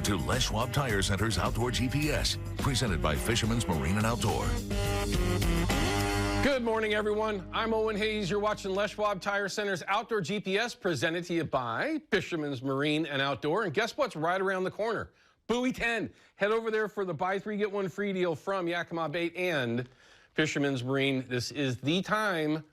on to Les Schwab Tire Center's Outdoor GPS, presented by Fisherman's Marine and Outdoor. Good morning, everyone. I'm Owen Hayes. You're watching Les Schwab Tire Center's Outdoor GPS, presented to you by Fisherman's Marine and Outdoor. And guess what's right around the corner? Buoy 10. Head over there for the buy three, get one free deal from Yakima Bait and Fisherman's Marine. This is the time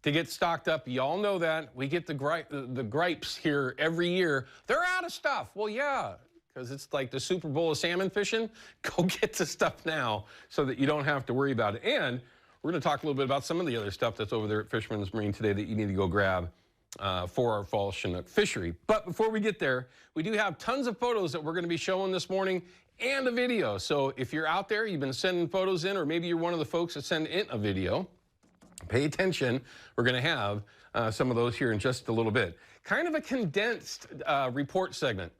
to get stocked up. Y'all know that. We get the gripes here every year. They're out of stuff. Well, yeah, because it's like the Super Bowl of salmon fishing. Go get the stuff now so that you don't have to worry about it. And we're going to talk a little bit about some of the other stuff that's over there at Fisherman's Marine today that you need to go grab for our fall Chinook fishery. But before we get there, we do have tons of photos that we're going to be showing this morning and a video. So if you're out there, you've been sending photos in, or maybe you're one of the folks that send in a video, pay attention. We're going to have some of those here in just a little bit. Kind of a condensed report segment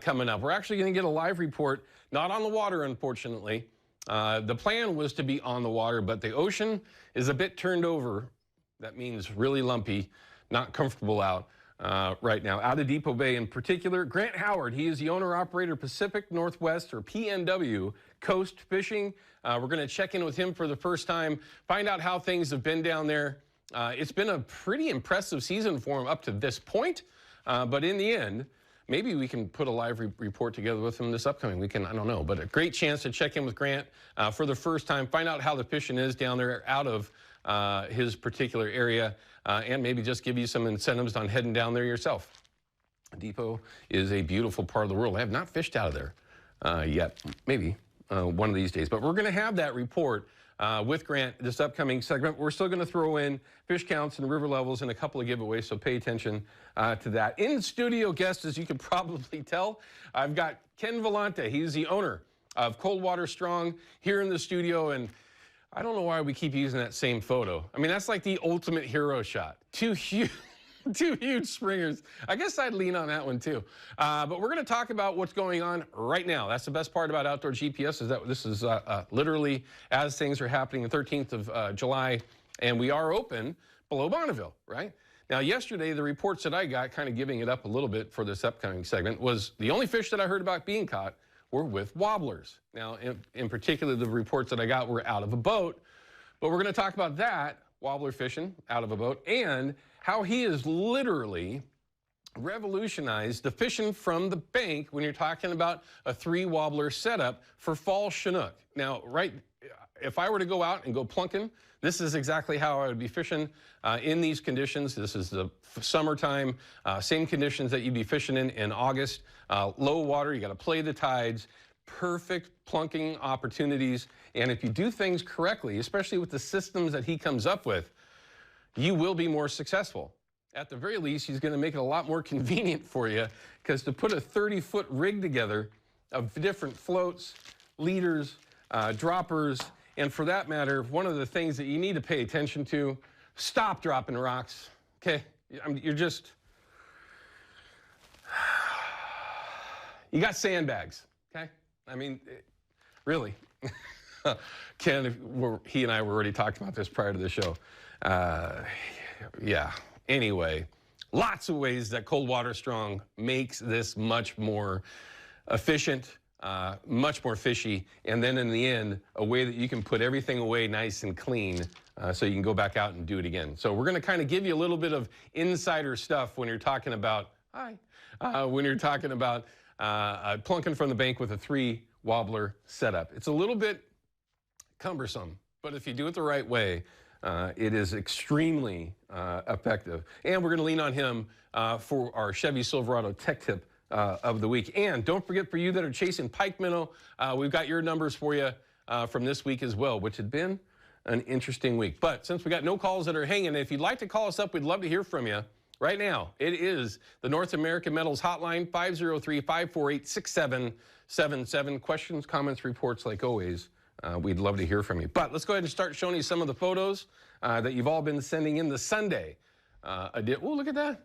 coming up. We're actually going to get a live report, not on the water, unfortunately. The plan was to be on the water, but the ocean is a bit turned over. That means really lumpy, not comfortable out right now. Out of Depot Bay in particular, Grant Howard, he is the owner-operator Pacific Northwest, or PNW, Coast Fishing. We're going to check in with him for the first time, find out how things have been down there. It's been a pretty impressive season for him up to this point, but in the end, maybe we can put a live report together with him this upcoming weekend. I don't know, but a great chance to check in with Grant for the first time, find out how the fishing is down there out of his particular area, and maybe just give you some incentives on heading down there yourself. Depot is a beautiful part of the world. I have not fished out of there yet, maybe one of these days. But we're going to have that report with Grant this upcoming segment. We're still going to throw in fish counts and river levels and a couple of giveaways, so pay attention to that. In studio guests, as you can probably tell, I've got Ken Vellante. He's the owner of Coldwater Strong here in the studio, and I don't know why we keep using that same photo. I mean, that's like the ultimate hero shot. Two huge springers. I guess I'd lean on that one too. But we're going to talk about what's going on right now. That's the best part about Outdoor GPS, is that this is literally as things are happening, the 13th of July, and we are open below Bonneville, right? Now, yesterday, the reports that I got, kind of giving it up a little bit for this upcoming segment, was the only fish that I heard about being caught were with wobblers. Now, in particular, the reports that I got were out of a boat, but we're going to talk about that, wobbler fishing out of a boat, and how he has literally revolutionized the fishing from the bank when you're talking about a 3-wobbler setup for fall Chinook. Now, if I were to go out and go plunking, this is exactly how I would be fishing in these conditions. This is the summertime, same conditions that you'd be fishing in August. Low water, you got to play the tides, perfect plunking opportunities. And if you do things correctly, especially with the systems that he comes up with, you will be more successful. At the very least, he's going to make it a lot more convenient for you, because to put a 30-foot rig together of different floats, leaders, droppers, and for that matter, one of the things that you need to pay attention to, stop dropping rocks, okay? I mean, you're just, you got sandbags, okay? I mean, really. Ken, he and I were already talking about this prior to the show. Yeah, anyway, lots of ways that Coldwater Strong makes this much more efficient, much more fishy, and then in the end, a way that you can put everything away nice and clean so you can go back out and do it again. So we're going to kind of give you a little bit of insider stuff when you're talking about, when you're talking about plunking from the bank with a 3-wobbler setup. It's a little bit cumbersome, but if you do it the right way, it is extremely effective. And we're going to lean on him for our Chevy Silverado Tech Tip of the week. And don't forget, for you that are chasing pike minnow, we've got your numbers for you from this week as well, which had been an interesting week. But since we got no calls that are hanging, if you'd like to call us up, we'd love to hear from you. Right now, it is the North American Metals Hotline, 503-548-6777. Questions, comments, reports, like always. We'd love to hear from you. But let's go ahead and start showing you some of the photos that you've all been sending in the Sunday. Oh, look at that.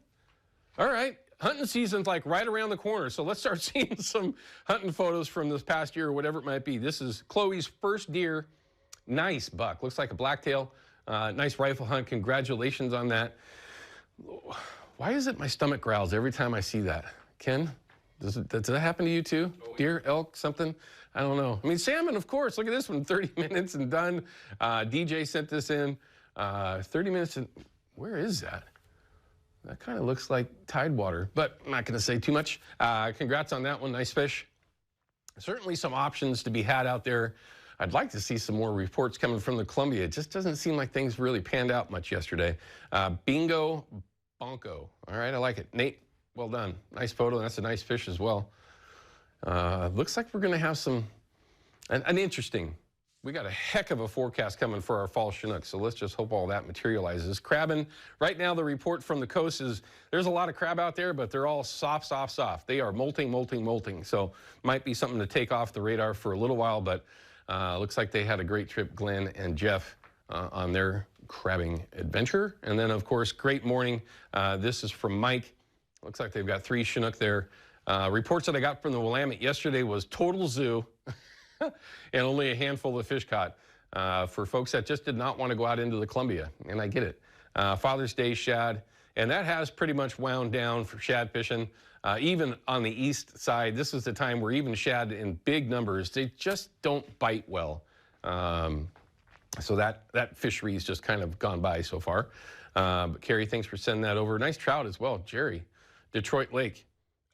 All right. Hunting season's like right around the corner. So let's start seeing some hunting photos from this past year or whatever it might be. This is Chloe's first deer. Nice buck. Looks like a blacktail. Nice rifle hunt. Congratulations on that. Why is it my stomach growls every time I see that? Ken, Does that happen to you too? Deer, elk, something? I don't know. I mean, salmon, of course. Look at this one, 30 minutes and done. DJ sent this in. 30 minutes and where is that? That kind of looks like Tidewater, but I'm not going to say too much. Congrats on that one. Nice fish. Certainly some options to be had out there. I'd like to see some more reports coming from the Columbia. It just doesn't seem like things really panned out much yesterday. Bingo Bonko. All right, I like it. Nate, well done. Nice photo. That's a nice fish as well. Looks like we're going to have an interesting. We got a heck of a forecast coming for our fall Chinook, so let's just hope all that materializes. Crabbing, right now the report from the coast is there's a lot of crab out there, but they're all soft. They are molting. So might be something to take off the radar for a little while, but looks like they had a great trip, Glenn and Jeff, on their crabbing adventure. And then, of course, great morning. This is from Mike. Looks like they've got 3 Chinook there. Reports that I got from the Willamette yesterday was total zoo. And only a handful of fish caught for folks that just did not want to go out into the Columbia, and I get it. Father's Day shad, and that has pretty much wound down for shad fishing. Even on the east side, this is the time where even shad in big numbers, they just don't bite well. So that fishery's just kind of gone by so far. But Carrie, thanks for sending that over. Nice trout as well. Jerry, Detroit Lake.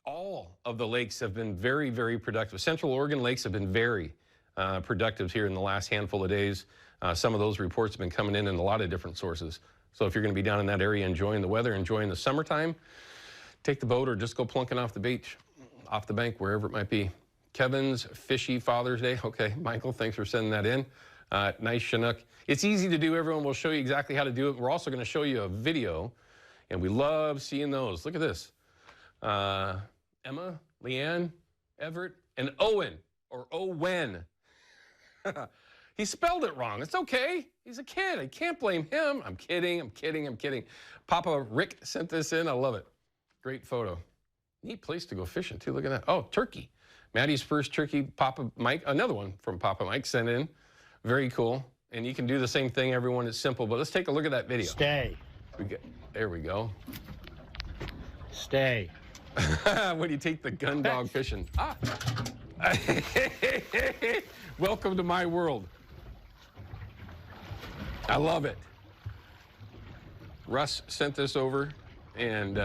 All of the lakes have been very, very productive. Central Oregon lakes have been very productive here in the last handful of days. Some of those reports have been coming in a lot of different sources. So if you're going to be down in that area enjoying the weather, enjoying the summertime, take the boat or just go plunking off the beach, off the bank, wherever it might be. Kevin's Fishy Father's Day. Okay, Michael, thanks for sending that in. Nice Chinook. It's easy to do. Everyone will show you exactly how to do it. We're also going to show you a video, and we love seeing those. Look at this. Emma, Leanne, Everett, and Owen, or Owen. He spelled it wrong. It's okay. He's a kid. I can't blame him. I'm kidding. Papa Rick sent this in. I love it. Great photo. Neat place to go fishing, too. Look at that. Oh, turkey. Maddie's first turkey, Papa Mike. Another one from Papa Mike sent in. Very cool. And you can do the same thing, everyone. It's simple. But let's take a look at that video. Stay. There we go. Stay. When you take the gun dog fishing. Welcome to my world. I love it. Russ sent this over, and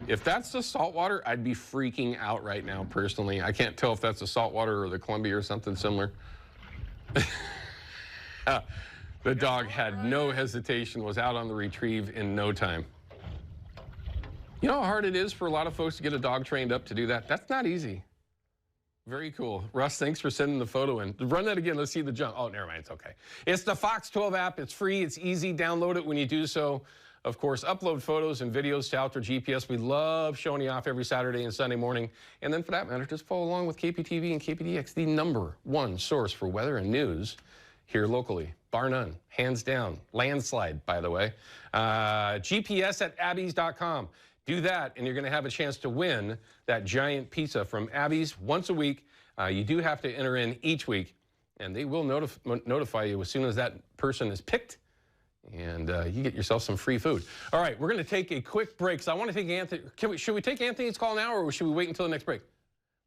if that's the saltwater, I'd be freaking out right now, personally. I can't tell if that's the saltwater or the Columbia or something similar. The dog had no hesitation, was out on the retrieve in no time. You know how hard it is for a lot of folks to get a dog trained up to do that? That's not easy. Very cool. Russ, thanks for sending the photo in. Run that again. Let's see the jump. Oh, never mind. It's okay. It's the Fox 12 app. It's free. It's easy. Download it when you do so. Of course, upload photos and videos to Outdoor GPS. We love showing you off every Saturday and Sunday morning. And then for that matter, just follow along with KPTV and KPDX, the #1 source for weather and news here locally. Bar none. Hands down. Landslide, by the way. GPS at abbeys.com. Do that, and you're going to have a chance to win that giant pizza from Abby's once a week. You do have to enter in each week, and they will notify you as soon as that person is picked, and you get yourself some free food. All right, we're going to take a quick break. So I want to take Anthony. Should we take Anthony's call now, or should we wait until the next break?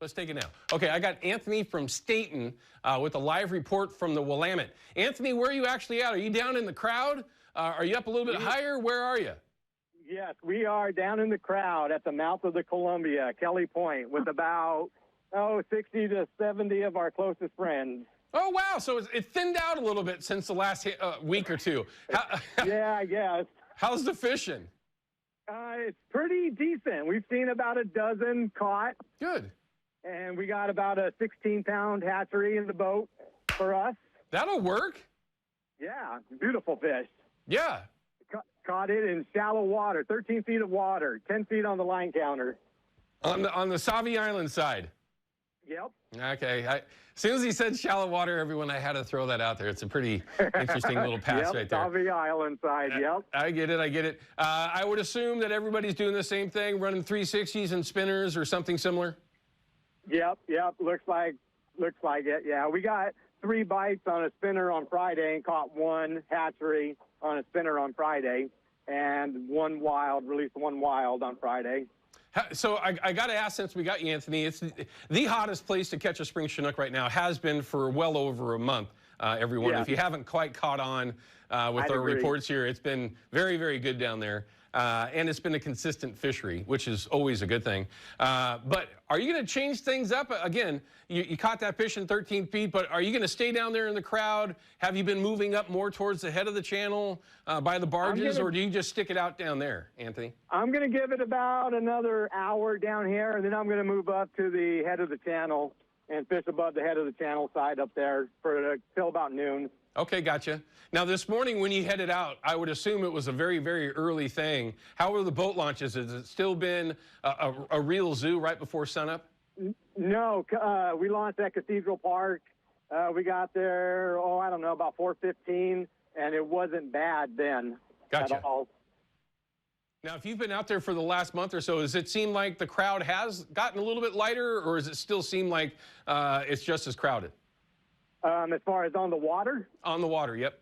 Let's take it now. Okay, I got Anthony from Staten with a live report from the Willamette. Anthony, where are you actually at? Are you down in the crowd? Are you up a little bit higher? Where are you? Yes, we are down in the crowd at the mouth of the Columbia, Kelly Point, with about, 60 to 70 of our closest friends. Oh, wow. So it thinned out a little bit since the last week or two. Yeah, I guess. How's the fishing? It's pretty decent. We've seen about a dozen caught. Good. And we got about a 16-pound hatchery in the boat for us. That'll work. Yeah, beautiful fish. Yeah. Caught it in shallow water, 13 feet of water, 10 feet on the line counter. On the Sauvie Island side? Yep. Okay. As soon as he said shallow water, everyone, I had to throw that out there. It's a pretty interesting little pass right there. Sauvie Island side, yep. I get it. I would assume that everybody's doing the same thing, running 360s and spinners or something similar? Yep. Looks like it, yeah. We got 3 bites on a spinner on Friday and caught 1 hatchery on a spinner on Friday, and released one wild on Friday. So I got to ask, since we got you, Anthony, it's the hottest place to catch a spring Chinook right now, has been for well over a month, everyone. Yeah. If you haven't quite caught on with our reports here, it's been very, very good down there. And it's been a consistent fishery, which is always a good thing. But are you going to change things up? Again, you caught that fish in 13 feet, but are you going to stay down there in the crowd? Have you been moving up more towards the head of the channel by the barges, or do you just stick it out down there, Anthony? I'm going to give it about another hour down here, and then I'm going to move up to the head of the channel and fish above the head of the channel side up there till about noon. Okay, gotcha. Now, this morning when you headed out, I would assume it was a very, very early thing. How were the boat launches? Has it still been a real zoo right before sunup? No, we launched at Cathedral Park. We got there, I don't know, about 4:15, and it wasn't bad then. Gotcha. At all. Now, if you've been out there for the last month or so, does it seem like the crowd has gotten a little bit lighter, or does it still seem like it's just as crowded? As far as on the water? On the water, yep.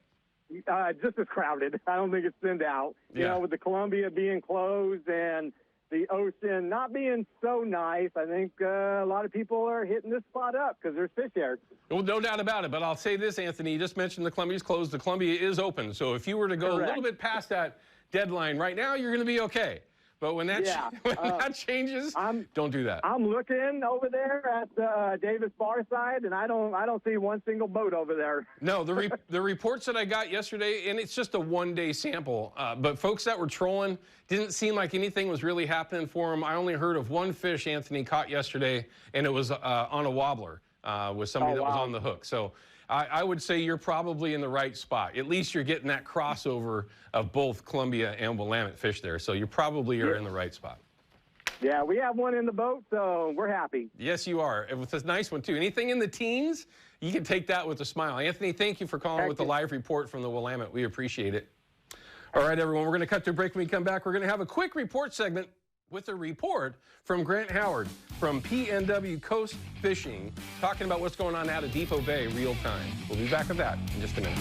Just as crowded. I don't think it's thinned out. Yeah. You know, with the Columbia being closed and the ocean not being so nice, I think a lot of people are hitting this spot up because there's fish there. Well, no doubt about it. But I'll say this, Anthony, you just mentioned the Columbia's closed. The Columbia is open. So if you were to go a little bit past that deadline right now, you're going to be okay. But when that, that changes, don't do that. I'm looking over there at Davis Bar side, and I don't see one single boat over there. No, the reports that I got yesterday, and it's just a one-day sample, but folks that were trolling didn't seem like anything was really happening for them. I only heard of one fish Anthony caught yesterday, and it was on a wobbler with somebody that was on the hook. So I would say you're probably in the right spot. At least you're getting that crossover of both Columbia and Willamette fish there. So you probably are in the right spot. Yeah, we have one in the boat, so we're happy. Yes, you are. It was a nice one, too. Anything in the teens, you can take that with a smile. Anthony, thank you for calling with the live report from the Willamette. We appreciate it. All right, everyone, we're going to cut to a break. When we come back, we're going to have a quick report segment with a report from Grant Howard from PNW Coast Fishing, talking about what's going on out of Depot Bay real time. We'll be back with that in just a minute.